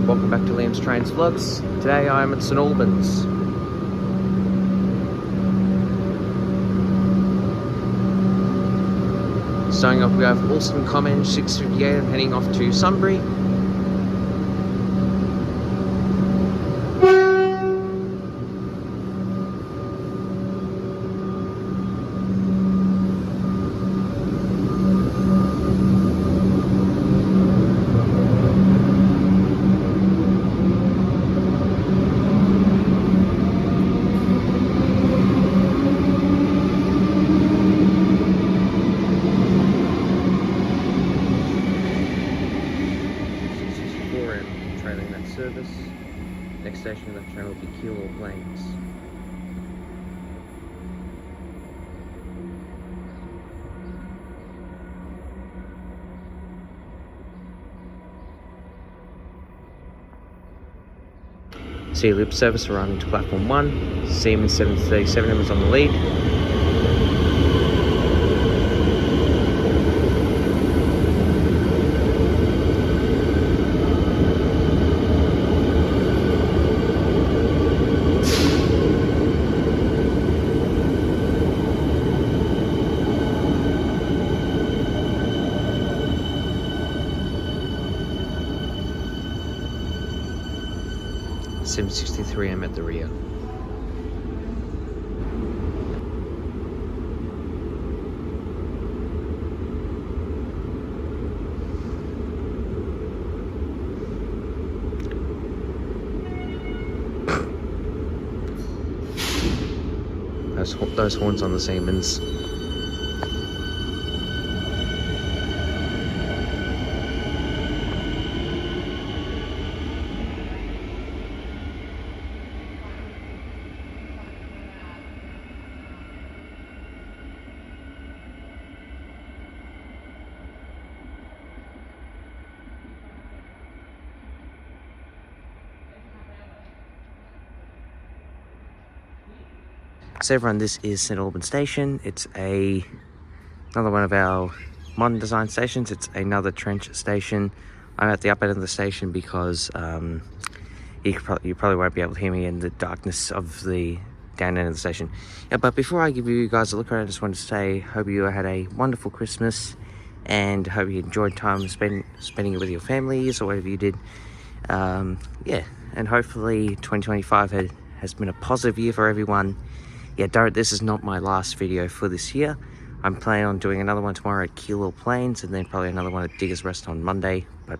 welcome back to Liam's Trains Vlogs. Today I'm at St Albans. Starting off, we have Alston Common 6:58. I'm heading off to Sunbury. Trailing that service. Next station of that train will be St Albans. Sea Loop service arriving to platform 1. Siemens 737 was on the lead. Sim 63, I'm at the rear. Those horns on the Siemens. So everyone, this is St Albans Station. It's another one of our modern design stations. It's another trench station. I'm at the up end of the station because you probably won't be able to hear me in the darkness of the down end of the station. Yeah, but before I give you guys a look around, I just wanted to say, hope you had a wonderful Christmas and hope you enjoyed time spending it with your families or whatever you did. Yeah, and hopefully 2025 has been a positive year for everyone. Yeah, this is not my last video for this year. I'm planning on doing another one tomorrow at St Albans and then probably another one at Diggers Rest on Monday. But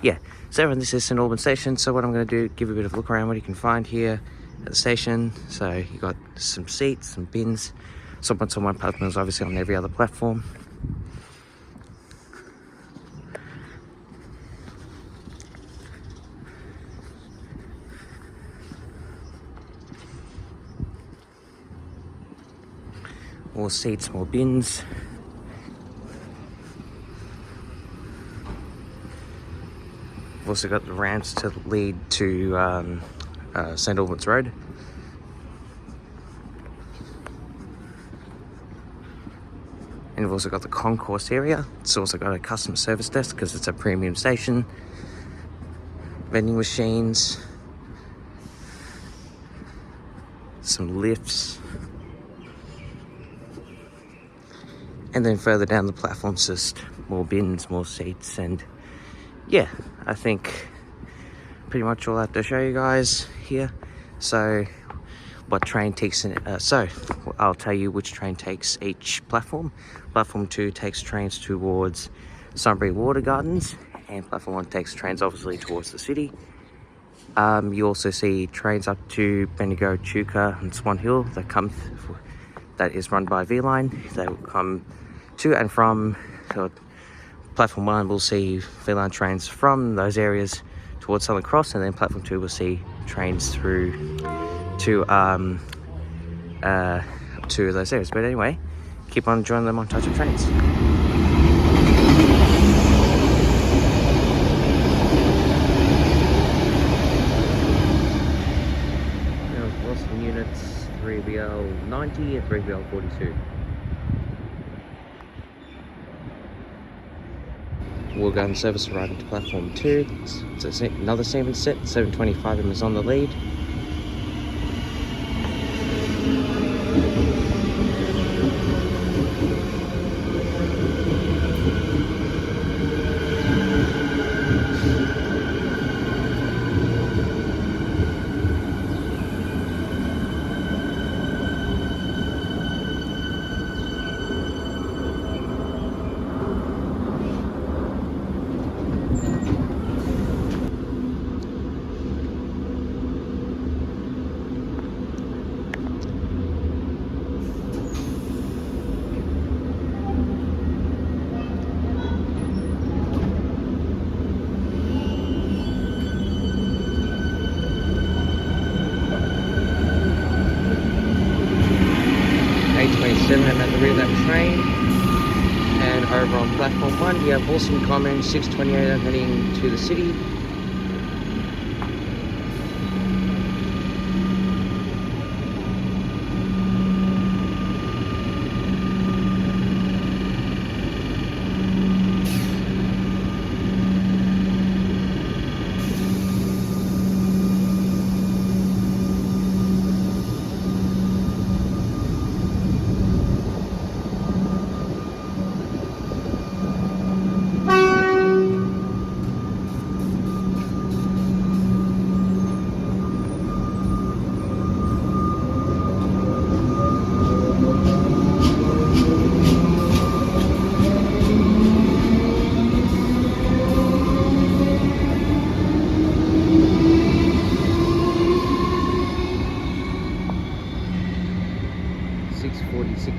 yeah, so everyone, this is St Albans Station. So what I'm going to do, give you a bit of a look around what you can find here at the station. So you got some seats, some bins. Someone's on one platform, is obviously on every other platform. More seats, more bins. We've also got the ramps to lead to St Albans Road. And we've also got the concourse area. It's also got a customer service desk because it's a premium station. Vending machines. Some lifts. And then further down the platform's just more bins, more seats, and yeah, I think pretty much all I have to show you guys here. So what train takes so I'll tell you which train takes each platform. Platform 2 takes trains towards Sunbury Water Gardens, and platform 1 takes trains obviously towards the city. You also see trains up to Bendigo, Chuka and Swan Hill that is run by V-Line. They will come to and from platform 1. We'll see V-Line trains from those areas towards Southern Cross, and then platform 2 will see trains through to those areas. But anyway, keep on enjoying the montage of trains. Boston units 3BL 90 and 3BL 42. We'll go on service arriving to platform 2. It's another sequence set. 725M is on the lead. I'm at the rear of that train, and over on platform 1 you have Awesome Common 628 heading to the city.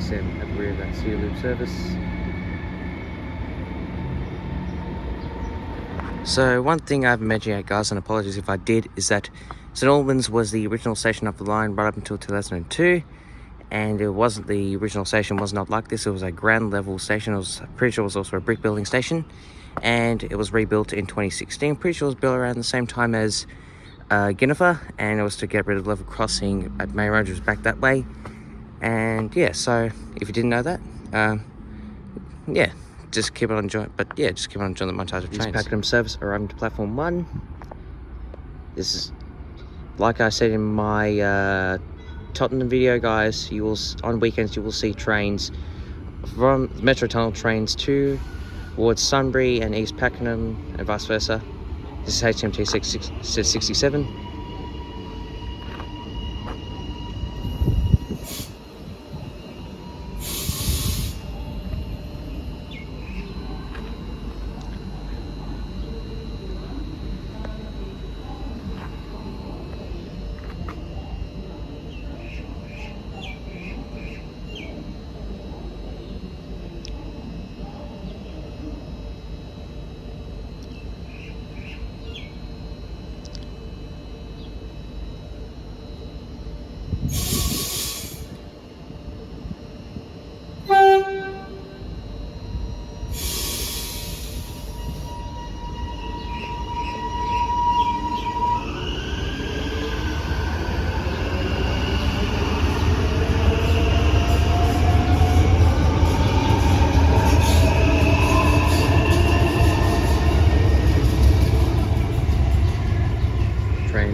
At the rear of that Sea Loop service. So one thing I haven't mentioned yet, guys, and apologies if I did, is that St Albans was the original station up the line right up until 2002, and the original station was not like this. It was a ground level station. I was pretty sure it was also a brick building station, and it was rebuilt in 2016. Pretty sure it was built around the same time as Ginnifer, and it was to get rid of level crossing at Main Road, which was back that way. And yeah, so if you didn't know that, yeah, just keep on enjoying. But yeah, just keep on enjoying the montage of trains. Pakenham service arriving to platform 1. This is, like I said in my Tottenham video, guys. You will on weekends you will see trains from Metro Tunnel trains towards Sunbury and East Pakenham and vice versa. This is HMT 67.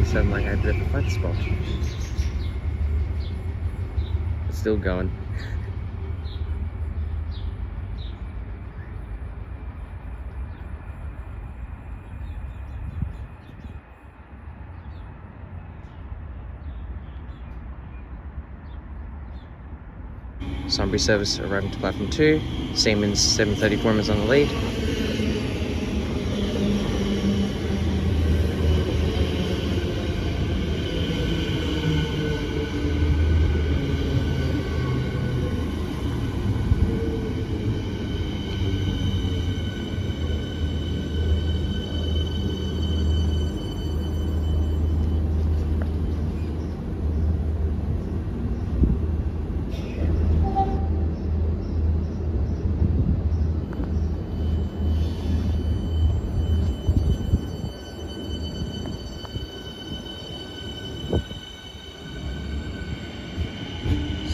Suddenly had a bit of a flat spot. It's still going. Sunbury service arriving to platform 2. Siemens 734 is on the lead.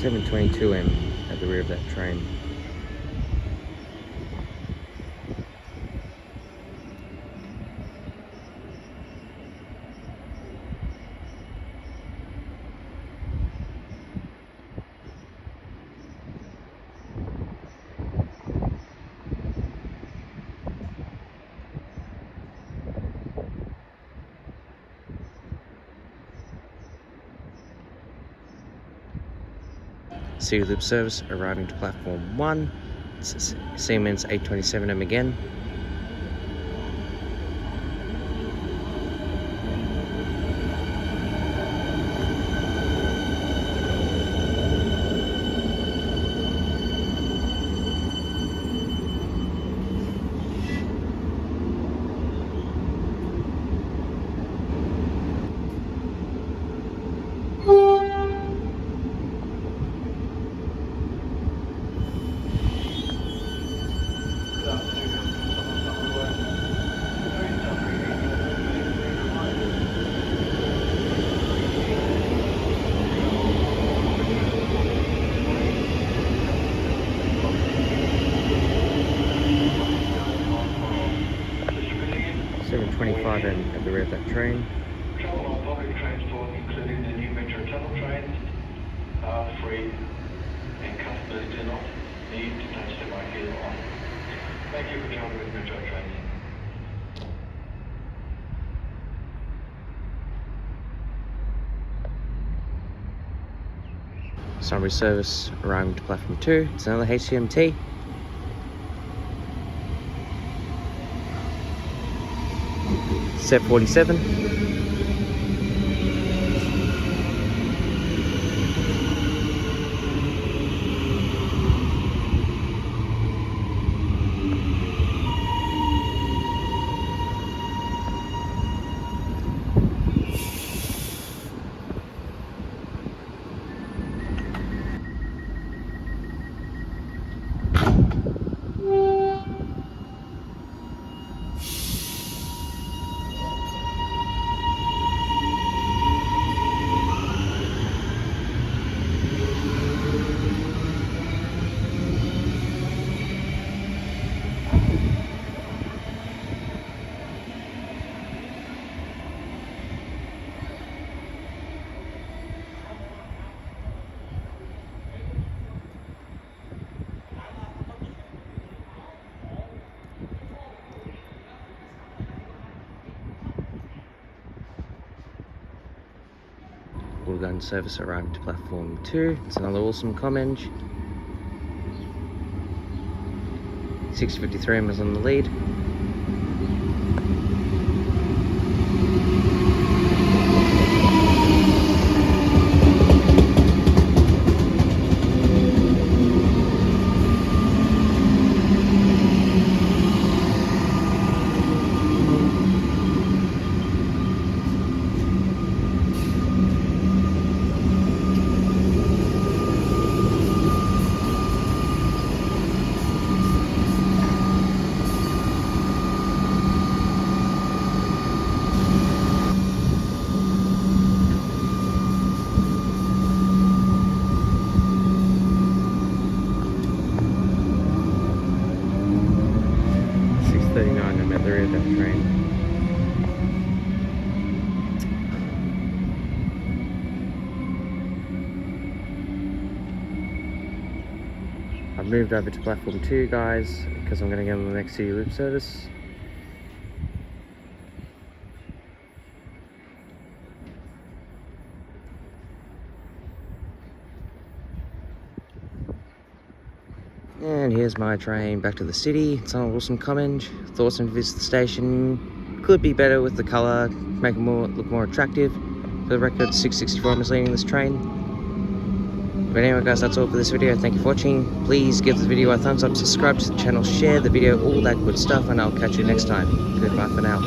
.22M at the rear of that train. City Loop service arriving to platform 1. It's Siemens 827M again. And at the rear of that train. Travel on public transport, including the new metro tunnel trains, are free, and customers do not need to touch the market on. Thank you for traveling with metro trains. Summary service arriving to platform 2. It's another HCMT. Set 47. Wollongong service arriving to platform 2. It's another awesome Comenge. 653M is on the lead. I'm at the rear of that train. I've moved over to platform 2, guys, because I'm going to get on the next City Loop service. And here's my train back to the city. It's on awesome Comenge. Thoughts on visit the station. Could be better with the colour, make it look more attractive. For the record, 664 is leading this train. But anyway guys, that's all for this video. Thank you for watching. Please give the video a thumbs up, subscribe to the channel, share the video, all that good stuff, and I'll catch you next time. Goodbye for now.